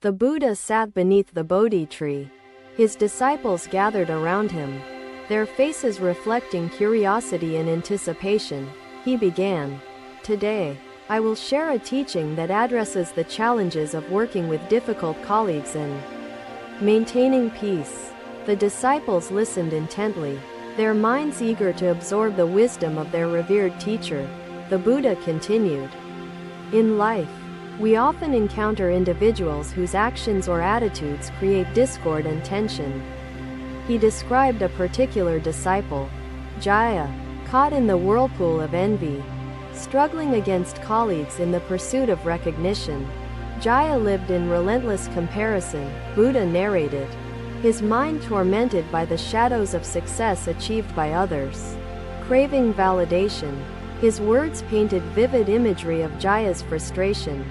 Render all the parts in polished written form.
The Buddha sat beneath the Bodhi tree. His disciples gathered around him, their faces reflecting curiosity and anticipation. He began, "Today, I will share a teaching that addresses the challenges of working with difficult colleagues and maintaining peace." The disciples listened intently, their minds eager to absorb the wisdom of their revered teacher. The Buddha continued, "In life, we often encounter individuals whose actions or attitudes create discord and tension." He described a particular disciple, Jaya, caught in the whirlpool of envy, struggling against colleagues in the pursuit of recognition. Jaya lived in relentless comparison, Buddha narrated, his mind tormented by the shadows of success achieved by others. Craving validation, his words painted vivid imagery of Jaya's frustration,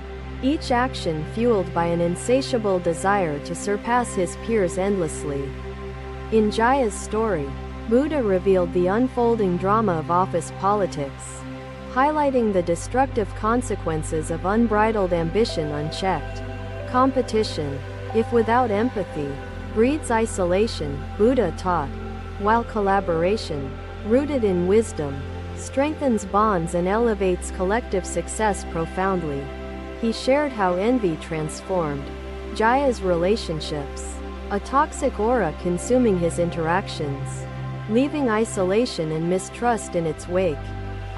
each action fueled by an insatiable desire to surpass his peers endlessly. In Jaya's story, Buddha revealed the unfolding drama of office politics, highlighting the destructive consequences of unbridled ambition unchecked. Competition, if without empathy, breeds isolation, Buddha taught, while collaboration, rooted in wisdom, strengthens bonds and elevates collective success profoundly. He shared how envy transformed Jaya's relationships, a toxic aura consuming his interactions, leaving isolation and mistrust in its wake.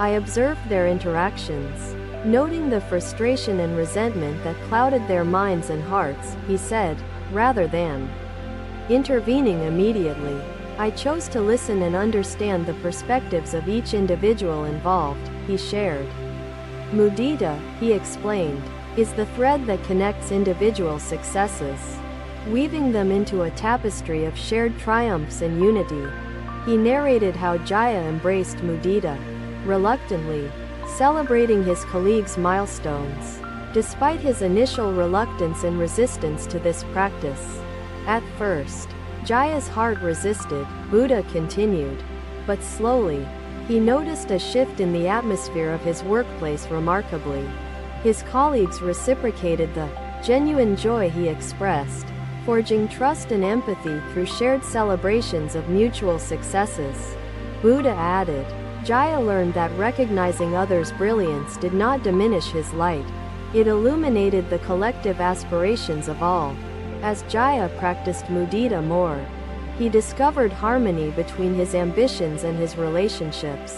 "I observed their interactions, noting the frustration and resentment that clouded their minds and hearts," he said, "rather than intervening immediately. I chose to listen and understand the perspectives of each individual involved," he shared. Mudita, he explained, is the thread that connects individual successes, weaving them into a tapestry of shared triumphs and unity. He narrated how Jaya embraced Mudita, reluctantly, celebrating his colleagues' milestones, despite his initial reluctance and resistance to this practice. At first, Jaya's heart resisted, Buddha continued, but slowly, he noticed a shift in the atmosphere of his workplace. Remarkably, his colleagues reciprocated the genuine joy he expressed, forging trust and empathy through shared celebrations of mutual successes. Buddha added, Jaya learned that recognizing others' brilliance did not diminish his light. It illuminated the collective aspirations of all. As Jaya practiced Mudita more, he discovered harmony between his ambitions and his relationships,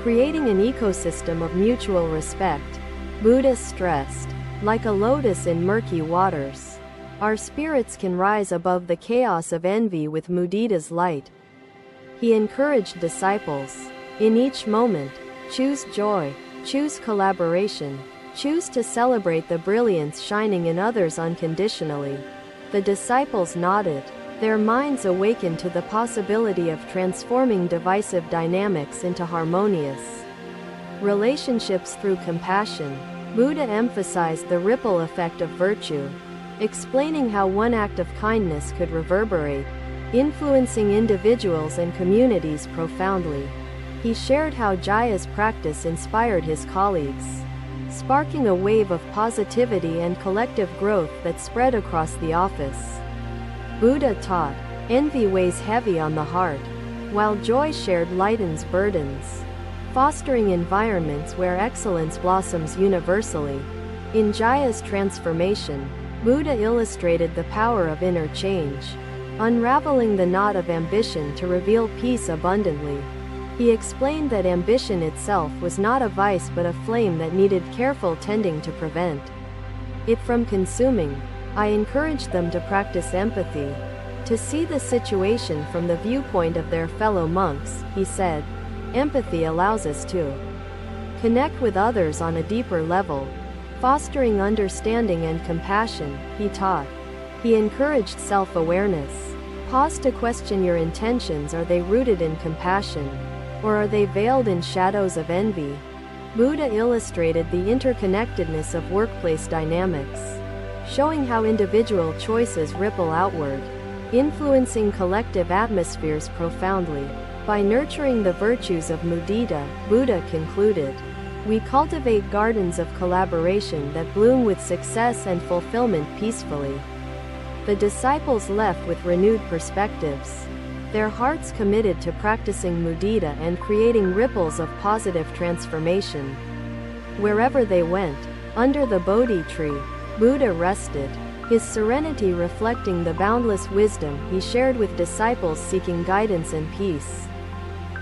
creating an ecosystem of mutual respect. Buddha stressed, like a lotus in murky waters, our spirits can rise above the chaos of envy with Mudita's light. He encouraged disciples, in each moment, choose joy, choose collaboration, choose to celebrate the brilliance shining in others unconditionally. The disciples nodded, their minds awakened to the possibility of transforming divisive dynamics into harmonious relationships through compassion. Buddha emphasized the ripple effect of virtue, explaining how one act of kindness could reverberate, influencing individuals and communities profoundly. He shared how Jaya's practice inspired his colleagues, sparking a wave of positivity and collective growth that spread across the office. Buddha taught, envy weighs heavy on the heart, while joy shared lightens burdens, fostering environments where excellence blossoms universally. In Jaya's transformation, Buddha illustrated the power of inner change, unraveling the knot of ambition to reveal peace abundantly. He explained that ambition itself was not a vice but a flame that needed careful tending to prevent it from consuming. I encouraged them to practice empathy, to see the situation from the viewpoint of their fellow monks, he said. Empathy allows us to connect with others on a deeper level, fostering understanding and compassion, he taught. He encouraged self-awareness. Pause to question your intentions. Are they rooted in compassion, or are they veiled in shadows of envy? Buddha illustrated the interconnectedness of workplace dynamics, showing how individual choices ripple outward, influencing collective atmospheres profoundly. By nurturing the virtues of Mudita, Buddha concluded, We cultivate gardens of collaboration that bloom with success and fulfillment peacefully. The disciples left with renewed perspectives, their hearts committed to practicing mudita and creating ripples of positive transformation. Wherever they went, under the Bodhi tree, Buddha rested, his serenity reflecting the boundless wisdom he shared with disciples seeking guidance and peace.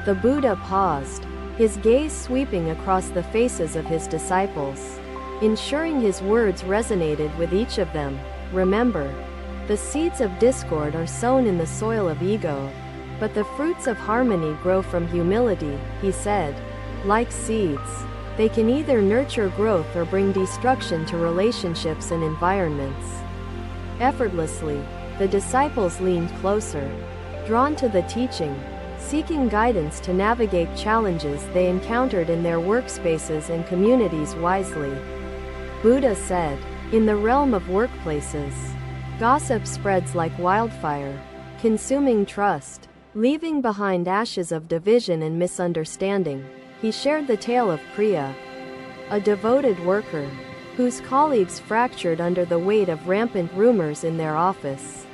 The Buddha paused, his gaze sweeping across the faces of his disciples, ensuring his words resonated with each of them. Remember, the seeds of discord are sown in the soil of ego, but the fruits of harmony grow from humility, he said. Like seeds, they can either nurture growth or bring destruction to relationships and environments. Effortlessly, the disciples leaned closer, drawn to the teaching, seeking guidance to navigate challenges they encountered in their workspaces and communities wisely. Buddha said, "In the realm of workplaces, gossip spreads like wildfire, consuming trust, leaving behind ashes of division and misunderstanding." He shared the tale of Priya, a devoted worker, whose colleagues fractured under the weight of rampant rumors in their office.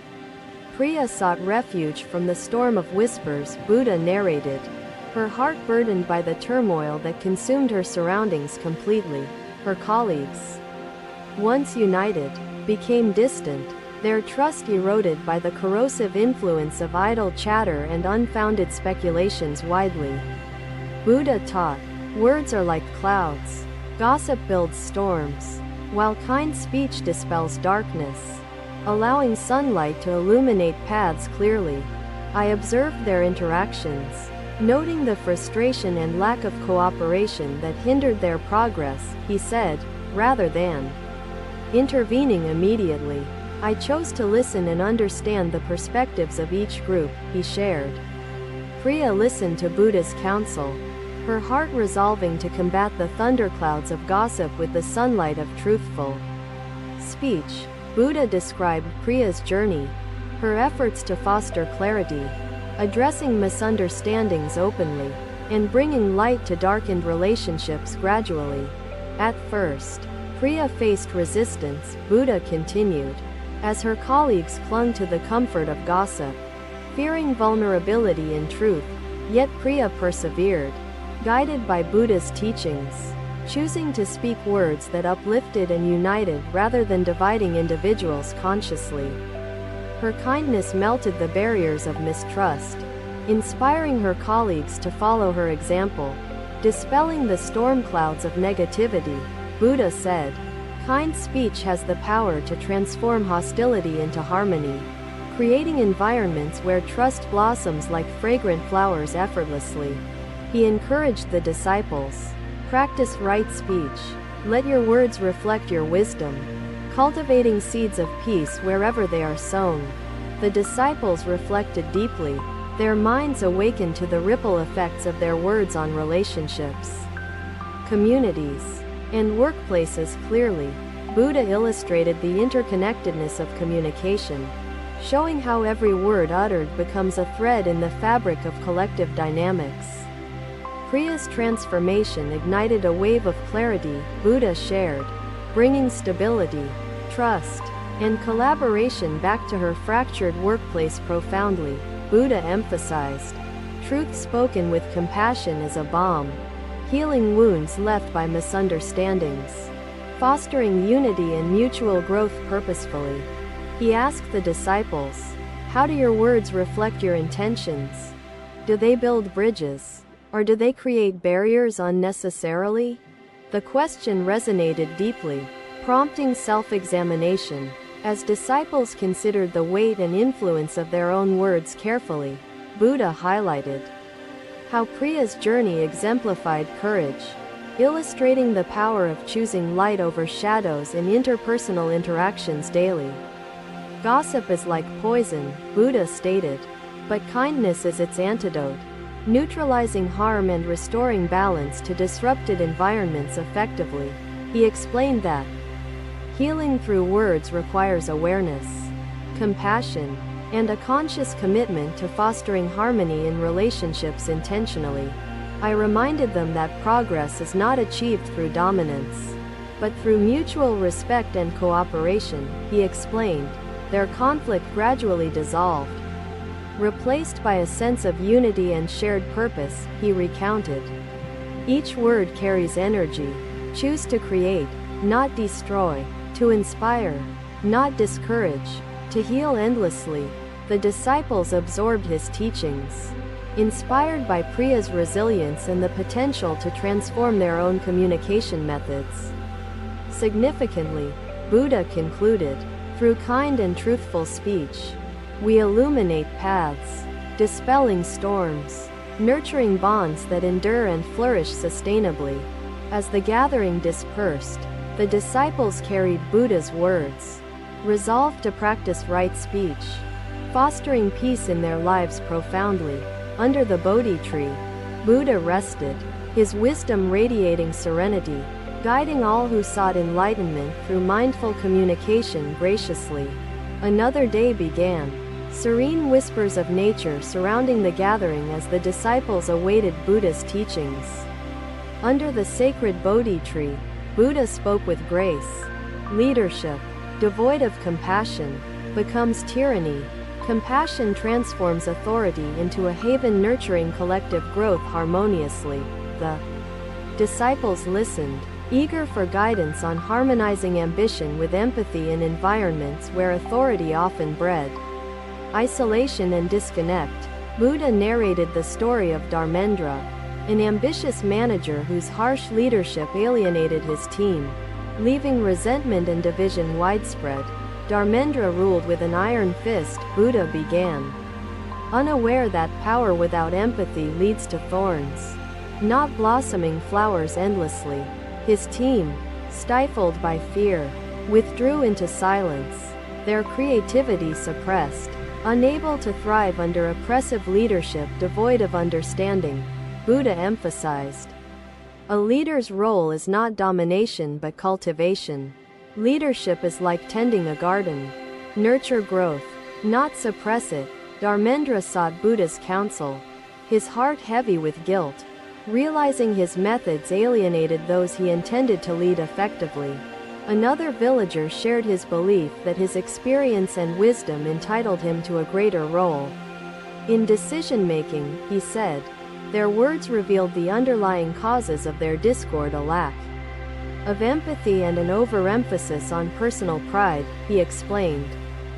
Priya sought refuge from the storm of whispers, Buddha narrated, her heart burdened by the turmoil that consumed her surroundings completely. Her colleagues, once united, became distant, their trust eroded by the corrosive influence of idle chatter and unfounded speculations widely. Buddha taught, words are like clouds. Gossip builds storms, while kind speech dispels darkness, allowing sunlight to illuminate paths clearly. I observed their interactions, noting the frustration and lack of cooperation that hindered their progress, he said, rather than intervening immediately. I chose to listen and understand the perspectives of each group, he shared. Priya listened to Buddha's counsel, her heart resolving to combat the thunderclouds of gossip with the sunlight of truthful speech. Buddha described Priya's journey, her efforts to foster clarity, addressing misunderstandings openly, and bringing light to darkened relationships gradually. At first, Priya faced resistance, Buddha continued, as her colleagues clung to the comfort of gossip, fearing vulnerability in truth. Yet Priya persevered, guided by Buddha's teachings, choosing to speak words that uplifted and united rather than dividing individuals consciously. Her kindness melted the barriers of mistrust, inspiring her colleagues to follow her example, dispelling the storm clouds of negativity. Buddha said, kind speech has the power to transform hostility into harmony, creating environments where trust blossoms like fragrant flowers effortlessly. He encouraged the disciples, practice right speech, let your words reflect your wisdom, cultivating seeds of peace wherever they are sown. The disciples reflected deeply, their minds awakened to the ripple effects of their words on relationships, communities, and workplaces clearly. Buddha illustrated the interconnectedness of communication, showing how every word uttered becomes a thread in the fabric of collective dynamics. Priya's transformation ignited a wave of clarity, Buddha shared, bringing stability, trust, and collaboration back to her fractured workplace profoundly. Buddha emphasized, truth spoken with compassion is a balm, healing wounds left by misunderstandings, fostering unity and mutual growth purposefully. He asked the disciples, how do your words reflect your intentions? Do they build bridges, or do they create barriers unnecessarily? The question resonated deeply, prompting self-examination. As disciples considered the weight and influence of their own words carefully, Buddha highlighted how Priya's journey exemplified courage, illustrating the power of choosing light over shadows in interpersonal interactions daily. Gossip is like poison, Buddha stated, but kindness is its antidote, neutralizing harm and restoring balance to disrupted environments effectively. He explained that healing through words requires awareness, compassion, and a conscious commitment to fostering harmony in relationships intentionally. I reminded them that progress is not achieved through dominance, but through mutual respect and cooperation, he explained. Their conflict gradually dissolved, replaced by a sense of unity and shared purpose, he recounted. Each word carries energy. Choose to create, not destroy, to inspire, not discourage, to heal endlessly. The disciples absorbed his teachings, inspired by Priya's resilience and the potential to transform their own communication methods. Significantly, Buddha concluded, through kind and truthful speech, we illuminate paths, dispelling storms, nurturing bonds that endure and flourish sustainably. As the gathering dispersed, the disciples carried Buddha's words, resolved to practice right speech, fostering peace in their lives profoundly. Under the Bodhi tree, Buddha rested, his wisdom radiating serenity, guiding all who sought enlightenment through mindful communication graciously. Another day began. Serene whispers of nature surrounding the gathering as the disciples awaited Buddha's teachings. Under the sacred Bodhi tree, Buddha spoke with grace. Leadership, devoid of compassion, becomes tyranny. Compassion transforms authority into a haven nurturing collective growth harmoniously. The disciples listened, eager for guidance on harmonizing ambition with empathy in environments where authority often bred isolation and disconnect. Buddha narrated the story of Dharmendra, an ambitious manager whose harsh leadership alienated his team, leaving resentment and division widespread. Dharmendra ruled with an iron fist, Buddha began, unaware that power without empathy leads to thorns, not blossoming flowers endlessly. His team, stifled by fear, withdrew into silence, their creativity suppressed. Unable to thrive under oppressive leadership devoid of understanding, Buddha emphasized, a leader's role is not domination but cultivation. Leadership is like tending a garden. Nurture growth, not suppress it. Dharmendra sought Buddha's counsel, his heart heavy with guilt, realizing his methods alienated those he intended to lead effectively. Another villager shared his belief that his experience and wisdom entitled him to a greater role in decision-making, he said. Their words revealed the underlying causes of their discord: a lack of empathy and an overemphasis on personal pride, he explained.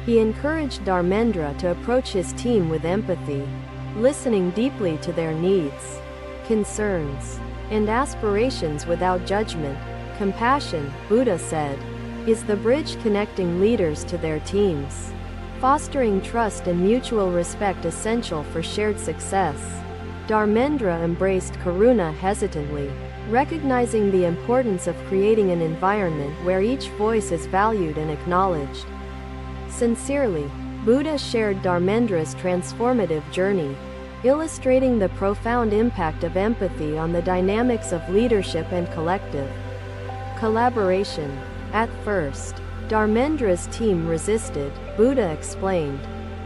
He encouraged Dharmendra to approach his team with empathy, listening deeply to their needs, concerns, and aspirations without judgment. Compassion, Buddha said, is the bridge connecting leaders to their teams, fostering trust and mutual respect essential for shared success. Dharmendra embraced Karuna hesitantly, recognizing the importance of creating an environment where each voice is valued and acknowledged. Sincerely, Buddha shared Dharmendra's transformative journey, illustrating the profound impact of empathy on the dynamics of leadership and collective collaboration. At first, Dharmendra's team resisted, Buddha explained.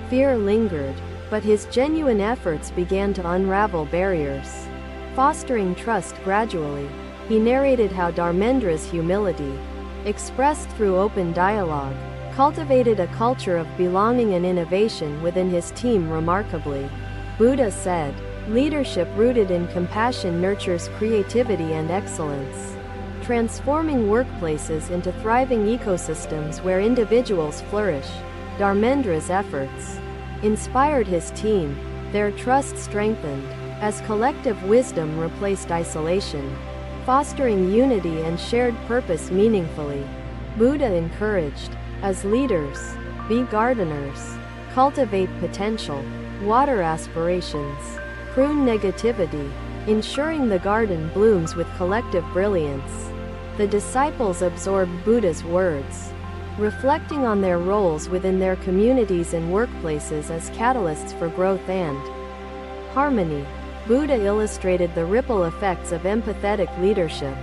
Fear lingered, but his genuine efforts began to unravel barriers, fostering trust gradually. He narrated how Dharmendra's humility, expressed through open dialogue, cultivated a culture of belonging and innovation within his team remarkably. Buddha said, leadership rooted in compassion nurtures creativity and excellence, transforming workplaces into thriving ecosystems where individuals flourish. Dharmendra's efforts inspired his team, their trust strengthened, as collective wisdom replaced isolation, fostering unity and shared purpose meaningfully. Buddha encouraged, as leaders, be gardeners, cultivate potential, water aspirations, prune negativity, ensuring the garden blooms with collective brilliance. The disciples absorbed Buddha's words, reflecting on their roles within their communities and workplaces as catalysts for growth and harmony. Buddha illustrated the ripple effects of empathetic leadership,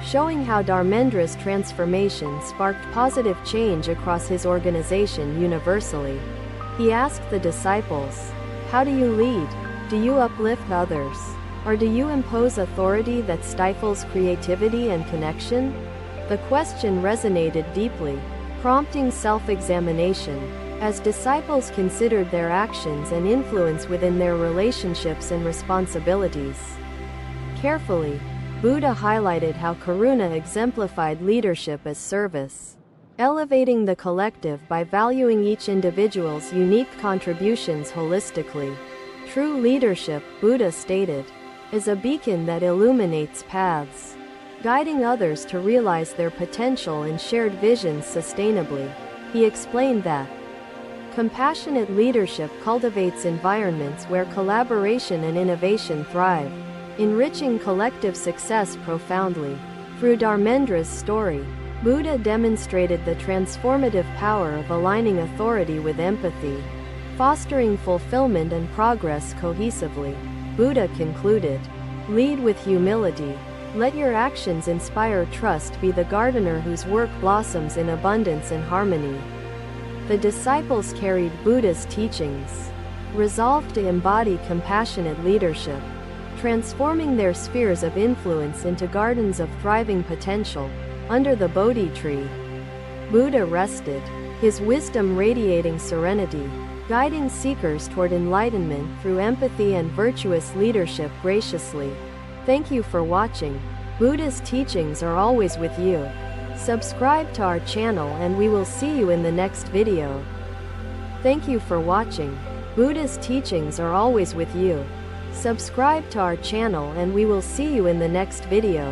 showing how Dharmendra's transformation sparked positive change across his organization universally. He asked the disciples, how do you lead? Do you uplift others? Or do you impose authority that stifles creativity and connection? The question resonated deeply, prompting self-examination, as disciples considered their actions and influence within their relationships and responsibilities. Carefully, Buddha highlighted how Karuna exemplified leadership as service, elevating the collective by valuing each individual's unique contributions holistically. True leadership, Buddha stated, is a beacon that illuminates paths, guiding others to realize their potential and shared visions sustainably. He explained that compassionate leadership cultivates environments where collaboration and innovation thrive, enriching collective success profoundly. Through Dharmendra's story, Buddha demonstrated the transformative power of aligning authority with empathy, fostering fulfillment and progress cohesively. Buddha concluded, "Lead with humility. Let your actions inspire trust. Be the gardener whose work blossoms in abundance and harmony." The disciples carried Buddha's teachings, resolved to embody compassionate leadership, transforming their spheres of influence into gardens of thriving potential. Under the Bodhi tree, Buddha rested, his wisdom radiating serenity, guiding seekers toward enlightenment through empathy and virtuous leadership graciously. Thank you for watching. Buddha's teachings are always with you. Subscribe to our channel and we will see you in the next video. Thank you for watching. Buddha's teachings are always with you. Subscribe to our channel and we will see you in the next video.